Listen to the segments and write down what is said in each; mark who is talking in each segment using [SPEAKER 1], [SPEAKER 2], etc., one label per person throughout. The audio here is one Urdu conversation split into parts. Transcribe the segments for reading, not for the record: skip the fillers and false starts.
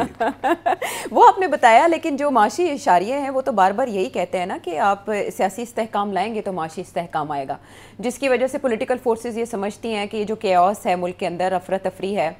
[SPEAKER 1] وہ آپ نے بتایا، لیکن جو معاشی اشاریے ہیں وہ تو بار بار یہی کہتے ہیں نا کہ آپ سیاسی استحکام لائیں گے تو معاشی استحکام آئے گا، جس کی وجہ سے پولیٹیکل فورسز یہ سمجھتی ہیں کہ یہ جو کیوس ہے ملک کے اندر، افراتفری ہے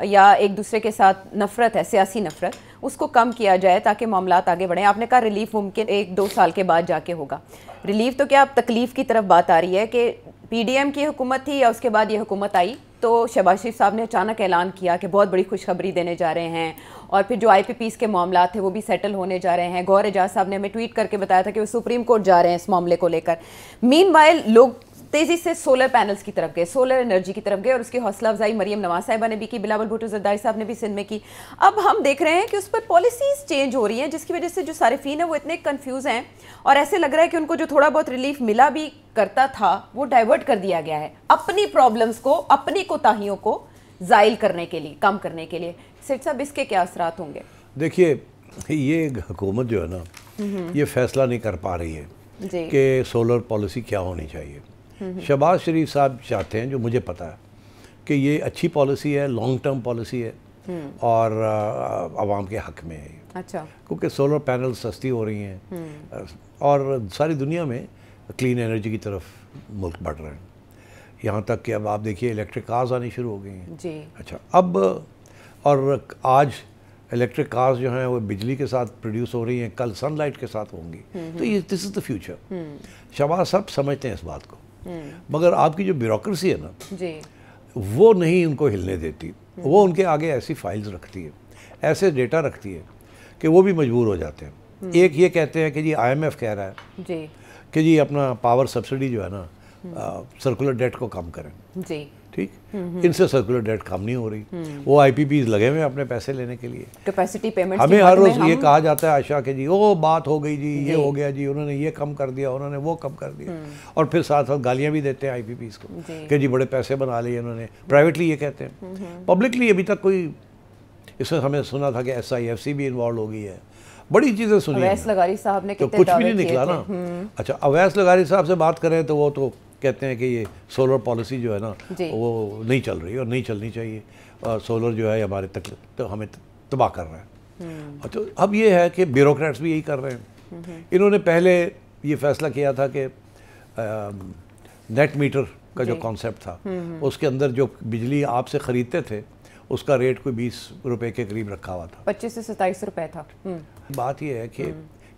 [SPEAKER 1] یا ایک دوسرے کے ساتھ نفرت ہے، سیاسی نفرت، اس کو کم کیا جائے تاکہ معاملات آگے بڑھیں۔ آپ نے کہا ریلیف ممکن 1-2 سال کے بعد جا کے ہوگا۔ ریلیف تو کیا اب تکلیف کی طرف بات آ رہی ہے کہ پی ڈی ایم کی حکومت تھی یا اس کے بعد یہ حکومت آئی تو شہباز شریف صاحب نے اچانک اعلان کیا کہ بہت بڑی خوشخبری دینے جا رہے ہیں، اور پھر جو آئی پی پیز کے معاملات تھے وہ بھی سیٹل ہونے جا رہے ہیں۔ گوہر اعجاز صاحب نے ہمیں ٹویٹ کر کے بتایا تھا کہ وہ سپریم کورٹ جا رہے ہیں اس معاملے کو لے کر۔ مین وائل لوگ تیزی سے سولر پینلز کی طرف گئے، سولر انرجی کی طرف گئے، اور اس کی حوصلہ افزائی مریم نواز صاحبہ نے بھی کی، بلاول بھٹو زرداری صاحب نے بھی سندھ میں کی۔ اب ہم دیکھ رہے ہیں کہ اس پر پالیسیز چینج ہو رہی ہیں، جس کی وجہ سے جو صارفین ہیں وہ اتنے کنفیوز ہیں، اور ایسے لگ رہا ہے کہ ان کو جو تھوڑا بہت ریلیف ملا بھی کرتا تھا وہ ڈائیورٹ کر دیا گیا ہے اپنی پرابلمز کو، اپنی کوتاہیوں کو زائل کرنے کے لیے، کم کرنے کے لیے۔ سیٹ صاحب اس کے کیا اثرات ہوں گے؟
[SPEAKER 2] دیکھیے، یہ حکومت جو ہے نا یہ فیصلہ نہیں کر پا رہی ہے کہ سولر پالیسی کیا ہونی چاہیے۔ شہباز شریف صاحب چاہتے ہیں، جو مجھے پتا ہے، کہ یہ اچھی پالیسی ہے، لانگ ٹرم پالیسی ہے، اور عوام کے حق میں ہے۔
[SPEAKER 1] اچھا،
[SPEAKER 2] کیونکہ سولر پینل سستی ہو رہی ہیں اور ساری دنیا میں کلین انرجی کی طرف ملک بڑھ رہے ہیں، یہاں تک کہ اب آپ دیکھیے الیکٹرک کارز آنی شروع ہو گئی ہیں۔
[SPEAKER 1] جی
[SPEAKER 2] اچھا، اب اور آج الیکٹرک کارز جو ہیں وہ بجلی کے ساتھ پروڈیوس ہو رہی ہیں، کل سن لائٹ کے ساتھ ہوں گی، تو یہ دس از دا فیوچر۔ شہباز صاحب سمجھتے ہیں اس بات کو، مگر آپ کی جو بیوروکریسی ہے نا
[SPEAKER 1] جی
[SPEAKER 2] وہ نہیں ان کو ہلنے دیتی، وہ ان کے آگے ایسی فائلز رکھتی ہے، ایسے ڈیٹا رکھتی ہے کہ وہ بھی مجبور ہو جاتے ہیں۔ ایک یہ کہتے ہیں کہ جی آئی ایم ایف کہہ رہا ہے
[SPEAKER 1] جی
[SPEAKER 2] کہ جی اپنا پاور سبسڈی جو ہے نا سرکولر ڈیٹ کو کم کریں،
[SPEAKER 1] جی
[SPEAKER 2] ٹھیک، ان سے سرکولر ڈیٹ کم نہیں ہو رہی، وہ آئی پی پیز لگے ہوئے اپنے پیسے لینے کے لیے۔
[SPEAKER 1] کیپیسٹی پیمنٹ
[SPEAKER 2] ہمیں ہر روز یہ کہا جاتا ہے عائشہ کہ جی وہ بات ہو گئی جی، یہ ہو گیا جی، انہوں نے یہ کم کر دیا، انہوں نے وہ کم کر دیا، اور پھر ساتھ ساتھ گالیاں بھی دیتے ہیں آئی پی پیز کو کہ جی بڑے پیسے بنا لیے انہوں نے۔ پرائیویٹلی یہ کہتے ہیں، پبلکلی ابھی تک کوئی، اس میں ہمیں سنا تھا کہ ایس آئی ایف سی بھی انوالو ہو گئی ہے، بڑی چیزیں سنی ہیں،
[SPEAKER 1] اویس لغاری صاحب نے
[SPEAKER 2] تو کچھ بھی نہیں نکلا نا۔ اچھا، اویس لغاری صاحب سے بات کریں تو وہ تو کہتے ہیں کہ یہ سولر پالیسی جو ہے نا وہ نہیں چل رہی اور نہیں چلنی چاہیے، اور سولر جو ہے ہمارے تک تو ہمیں تباہ کر رہا ہے۔ اچھا، اب یہ ہے کہ بیوروکریٹس بھی یہی کر رہے ہیں۔ انہوں نے پہلے یہ فیصلہ کیا تھا کہ نیٹ میٹر کا جو کانسیپٹ تھا اس کے اندر جو بجلی آپ سے خریدتے تھے اس کا ریٹ کوئی 20 روپے کے قریب رکھا ہوا تھا،
[SPEAKER 1] 25 سے 27 روپے تھا۔
[SPEAKER 2] بات یہ ہے کہ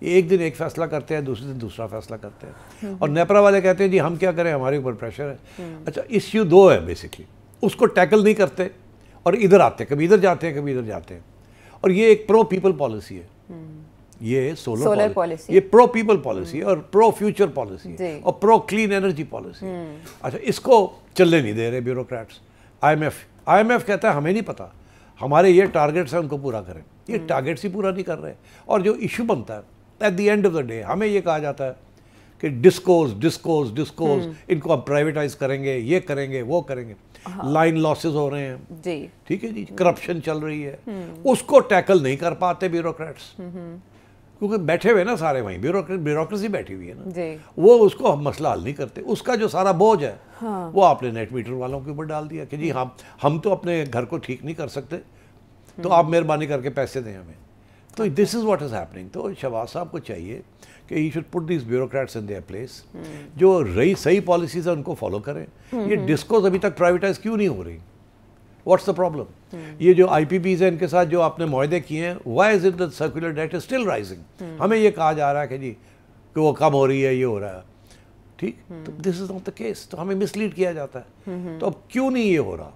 [SPEAKER 2] ایک دن ایک فیصلہ کرتے ہیں، دوسرے دن دوسرا فیصلہ کرتے ہیں، اور نیپرا والے کہتے ہیں جی ہم کیا کریں، ہمارے اوپر پریشر ہے۔ اچھا، ایشو دو ہے بیسکلی، اس کو ٹیکل نہیں کرتے اور ادھر آتے ہیں، کبھی ادھر جاتے ہیں کبھی ادھر جاتے ہیں، اور یہ ایک پرو پیپل پالیسی ہے، یہ سولر پالیسی، یہ پرو پیپل پالیسی ہے اور پرو فیوچر پالیسی ہے اور پرو کلین انرجی پالیسی ہے۔ اچھا، اس کو چلنے نہیں دے رہے بیوروکریٹس۔ آئی ایم ایف کہتا ہے ہمیں نہیں پتہ، ہمارے یہ ٹارگیٹس ہیں ان کو پورا کریں، یہ ٹارگیٹس ہی پورا نہیں کر رہے، اور جو ایشو بنتا ہے at the end of the day ہمیں یہ کہا جاتا ہے کہ ڈسکوز ان کو ہم پرائیویٹائز کریں گے، یہ کریں گے، وہ کریں گے، لائن لاسز ہو رہے ہیں، ٹھیک ہے جی، کرپشن چل رہی ہے، اس کو ٹیکل نہیں کر پاتے بیوروکریٹس، کیونکہ بیٹھے ہوئے نا سارے وہیں، بیوروکریسی بیٹھی ہوئی ہے نا، وہ اس کو مسئلہ حل نہیں کرتے، اس کا جو سارا بوجھ ہے وہ آپ نے نیٹ میٹر والوں کے اوپر ڈال دیا کہ جی ہم تو اپنے گھر کو ٹھیک نہیں کر سکتے، تو آپ مہربانی کر کے پیسے دیں ہمیں۔ تو دس از واٹ از ہیپننگ۔ تو شہباز صاحب کو چاہیے کہ he should put these bureaucrats in their place, جو صحیح پالیسیز ہیں ان کو فالو کریں۔ یہ ڈسکوز ابھی تک پرائیویٹائز کیوں نہیں ہو رہی؟ What's the problem? یہ جو آئی پی پیز ہیں ان کے ساتھ جو آپ نے معاہدے کیے ہیں، why is it that circular debt is still rising? ہمیں یہ کہا جا رہا ہے کہ جی کہ وہ کم ہو رہی ہے، یہ ہو رہا ہے، ٹھیک، تو دس از ناٹ دا کیس، تو ہمیں مس لیڈ کیا جاتا ہے۔ تو اب کیوں نہیں یہ ہو رہا؟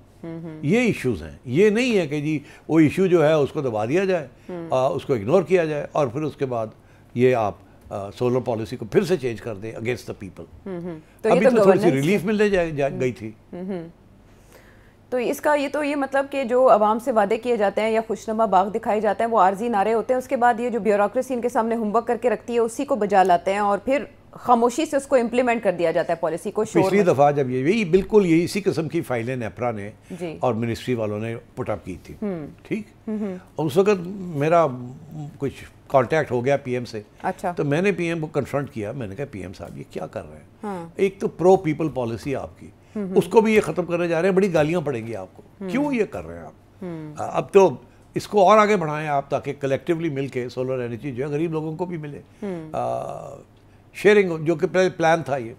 [SPEAKER 2] یہ ایشوز ہیں، یہ نہیں ہے کہ جی وہ ایشو جو ہے اس کو دبا دیا جائے، اس کو اگنور کیا جائے، اور پھر اس کے بعد یہ آپ سولر پالیسی کو پھر سے چینج کر دیں اگینسٹ دا پیپل۔ ابھی تو تھوڑی سی ریلیف ملنے گئی تھی۔
[SPEAKER 1] تو اس کا یہ مطلب کہ جو عوام سے وعدے کیے جاتے ہیں یا خوشنما باغ دکھائے جاتے ہیں وہ عارضی نعرے ہوتے ہیں، اس کے بعد یہ جو بیوروکریسی ان کے سامنے ہوم ورک کر کے رکھتی ہے اسی کو بجا لاتے ہیں، اور پھر خاموشی سے اس کو امپلیمنٹ کر دیا جاتا ہے پالیسی کو۔
[SPEAKER 2] پچھلی دفعہ جب یہی بالکل یہی اسی قسم کی فائلیں نیپرا نے اور منسٹری والوں نے پٹ اپ کی تھی، ٹھیک، اس وقت میرا کچھ کانٹیکٹ ہو گیا پی ایم سے، تو میں نے پی ایم کو کنفرنٹ کیا، میں نے کہا پی ایم صاحب یہ کیا کر رہے ہیں؟ ایک تو پرو پیپل پالیسی آپ کی، اس کو بھی یہ ختم کرنے جا رہے ہیں، بڑی گالیاں پڑیں گی آپ کو، کیوں یہ کر رہے ہیں آپ؟ اب تو اس کو اور آگے بڑھائیں آپ تاکہ کلیکٹیولی مل کے سولر انرجی جو ہے غریب لوگوں کو بھی ملے. شیئرنگ جو کہ پہلے پلان تھا یہ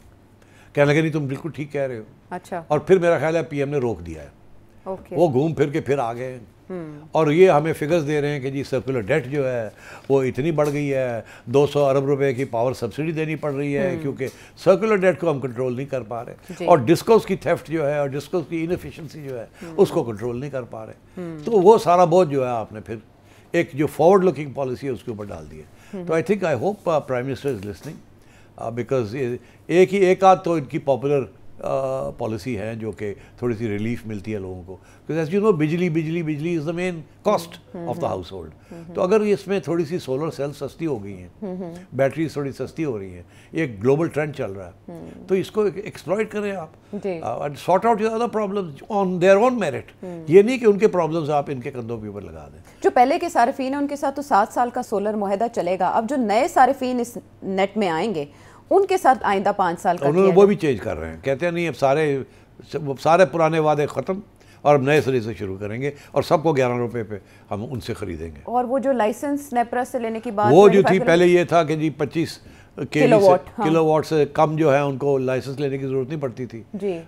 [SPEAKER 2] کہنے لگے نہیں تم بالکل ٹھیک کہہ رہے ہو.
[SPEAKER 1] اچھا.
[SPEAKER 2] اور پھر میرا خیال ہے پی ایم نے روک دیا ہے. وہ گھوم پھر کے پھر آ گئے اور یہ ہمیں فگرز دے رہے ہیں کہ جی سرکولر ڈیٹ جو ہے وہ اتنی بڑھ گئی ہے, 200 ارب روپے کی پاور سبسڈی دینی پڑ رہی ہے کیونکہ سرکولر ڈیٹ کو ہم کنٹرول نہیں کر پا رہے, اور ڈسکوز کی تھیفٹ جو ہے اور ڈسکوز کی انیفیشنسی جو ہے اس کو کنٹرول نہیں کر پا رہے. تو وہ سارا بوجھ جو ہے آپ نے پھر ایک جو فارورڈ لکنگ پالیسی ہے اس کے اوپر ڈال دی ہے. تو I think I hope prime minister is listening because ایک آدھ تو ان کی پاپولر پالیسی ہے جو کہ تھوڑی سی ریلیف ملتی ہے لوگوں کو, because as you know بجلی is the main cost of the household. تو اگر اس میں تھوڑی سی سولر سیل سستی ہو گئی ہیں, بیٹریز تھوڑی سستی ہو رہی ہیں, ایک گلوبل ٹرینڈ چل رہا ہے, تو اس کو ایکسپلائٹ کریں آپ and sort out other problems on their own merit. یہ نہیں کہ ان کے پرابلمز آپ ان کے کندھوں کے اوپر لگا دیں.
[SPEAKER 1] جو پہلے کے صارفین ہیں ان کے ساتھ تو 7 سال کا سولر معاہدہ چلے گا, اب جو نئے صارفین اس نیٹ میں آئیں گے ان کے ساتھ آئندہ 5 سال کا
[SPEAKER 2] انہوں نے وہ بھی چینج کر رہے ہیں, کہتے ہیں نہیں اب سارے پرانے وعدے ختم اور اب نئے سرے سے شروع کریں گے اور سب کو 11 روپے پہ ہم ان سے خریدیں گے.
[SPEAKER 1] اور وہ جو لائسنس نیپرا سے لینے کی بات
[SPEAKER 2] وہ جو تھی پہلے یہ تھا کہ جی 25 کلو واٹ سے کم جو ہے ان کو لائسنس لینے کی ضرورت نہیں پڑتی تھی,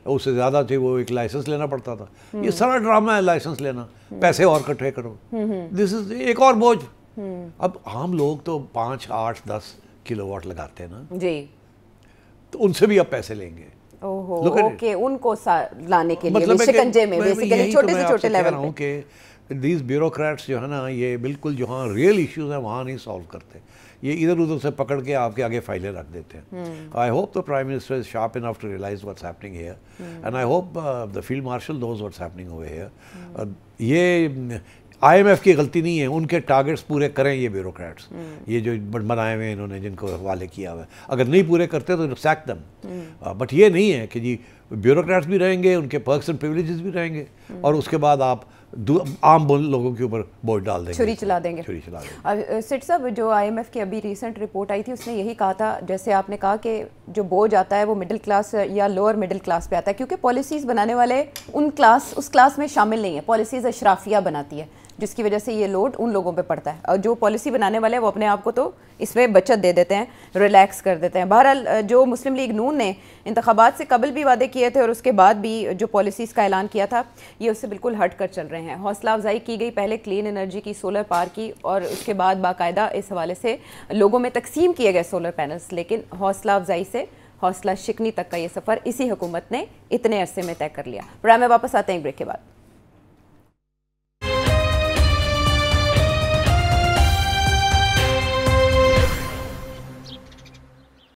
[SPEAKER 2] اس سے زیادہ تھی وہ ایک لائسنس لینا پڑتا تھا. یہ سارا ڈرامہ ہے لائسنس لینا, پیسے اور اکٹھے کرو, دس از ایک اور بوجھ. اب عام لوگ تو 5, 8, 10 کلو واٹ لگاتے ہیں نا جی, تو ان سے بھی اب پیسے لیں گے.
[SPEAKER 1] اوکے, ان کو لانے کے لیے شکنجے میں بیسیکلی چھوٹے سے چھوٹے لیول
[SPEAKER 2] پہ. دیز بیوروکریٹس جو ہے نا یہ بالکل جہاں ریئل ایشوز ہیں وہاں نہیں سالو کرتے, یہ ادھر ادھر سے پکڑ کے آپ کے آگے فائلیں رکھ دیتے ہیں. I hope the prime minister is sharp enough to realise what's happening here, and I hope the field marshal knows what's happening over here. یہ آئی ایم ایف کی غلطی نہیں ہے, ان کے ٹارگٹس پورے کریں یہ بیوروکریٹس, یہ جو بنائے ہوئے ہیں انہوں نے جن کو حوالے کیا ہوا ہے, اگر نہیں پورے کرتے تو سیک دم. بٹ یہ نہیں ہے کہ جی بیوروکریٹس بھی رہیں گے, ان کے پرکس اینڈ پریولیجز بھی رہیں گے, اور اس کے بعد آپ عام لوگوں کے اوپر بوجھ ڈال دیں گے,
[SPEAKER 1] چھری چلا دیں گے. سٹ صاحب, جو آئی ایم ایف کی ابھی ریسنٹ رپورٹ آئی تھی اس نے یہی کہا تھا, جیسے آپ نے کہا کہ جو بوجھ آتا ہے وہ مڈل کلاس یا لوور مڈل کلاس پہ آتا ہے, کیونکہ پالیسیز بنانے والے اس کلاس میں شامل نہیں ہیں, پالیسیز اشرافیہ بناتی ہے جس کی وجہ سے یہ لوڈ ان لوگوں پہ پڑتا ہے, اور جو پالیسی بنانے والے ہیں وہ اپنے آپ کو تو اس میں بچت دے دیتے ہیں, ریلیکس کر دیتے ہیں. بہرحال جو مسلم لیگ نون نے انتخابات سے قبل بھی وعدے کیے تھے اور اس کے بعد بھی جو پالیسیز کا اعلان کیا تھا یہ اس سے بالکل ہٹ کر چل رہے ہیں. حوصلہ افزائی کی گئی پہلے کلین انرجی کی, سولر پاور کی, اور اس کے بعد باقاعدہ اس حوالے سے لوگوں میں تقسیم کیے گئے سولر پینلز, لیکن حوصلہ افزائی سے حوصلہ شکنی تک کا یہ سفر اسی حکومت نے اتنے عرصے میں طے کر لیا. پروگرام میں واپس آتے ہیں ایک بریک کے بعد.